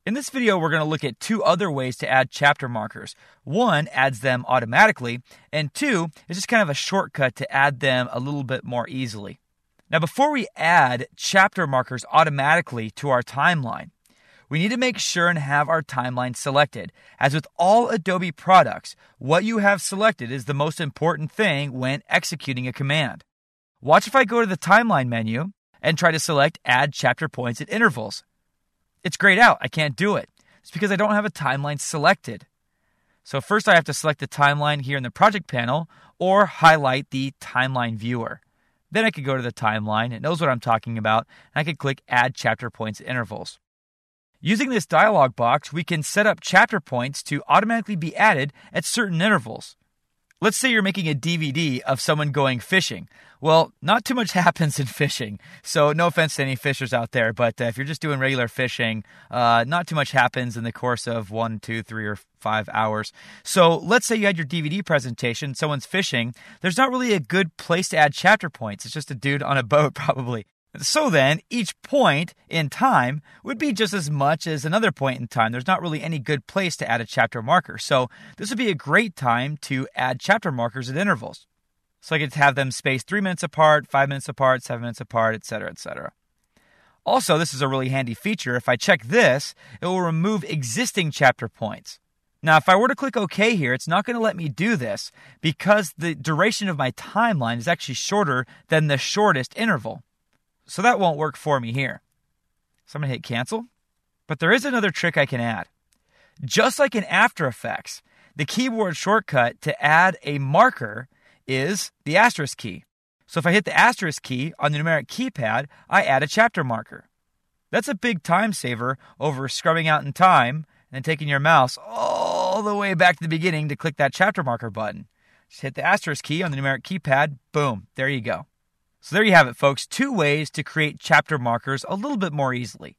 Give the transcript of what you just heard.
In this video, we're going to look at two other ways to add chapter markers. One adds them automatically, and two is just kind of a shortcut to add them a little bit more easily. Now, before we add chapter markers automatically to our timeline, we need to make sure and have our timeline selected. As with all Adobe products, what you have selected is the most important thing when executing a command. Watch if I go to the timeline menu and try to select Add Chapter Points at Intervals. It's grayed out. I can't do it. It's because I don't have a timeline selected. So first I have to select the timeline here in the project panel or highlight the timeline viewer. Then I could go to the timeline. It knows what I'm talking about. And I could click Add Chapter Points at Intervals. Using this dialog box, we can set up chapter points to automatically be added at certain intervals. Let's say you're making a DVD of someone going fishing. Well, not too much happens in fishing, so no offense to any fishers out there, but if you're just doing regular fishing, not too much happens in the course of 1, 2, 3, or 5 hours. So let's say you had your DVD presentation, someone's fishing. There's not really a good place to add chapter points. It's just a dude on a boat, probably. So then, each point in time would be just as much as another point in time. There's not really any good place to add a chapter marker. So this would be a great time to add chapter markers at intervals. So I could have them spaced 3 minutes apart, 5 minutes apart, 7 minutes apart, etc., etc. Also, this is a really handy feature. If I check this, it will remove existing chapter points. Now, if I were to click OK here, it's not going to let me do this because the duration of my timeline is actually shorter than the shortest interval. So that won't work for me here. So I'm going to hit cancel. But there is another trick I can add. Just like in After Effects, the keyboard shortcut to add a marker is the asterisk key. So if I hit the asterisk key on the numeric keypad, I add a chapter marker. That's a big time saver over scrubbing out in time and then taking your mouse all the way back to the beginning to click that chapter marker button. Just hit the asterisk key on the numeric keypad. Boom. There you go. So there you have it, folks. 2 ways to create chapter markers a little bit more easily.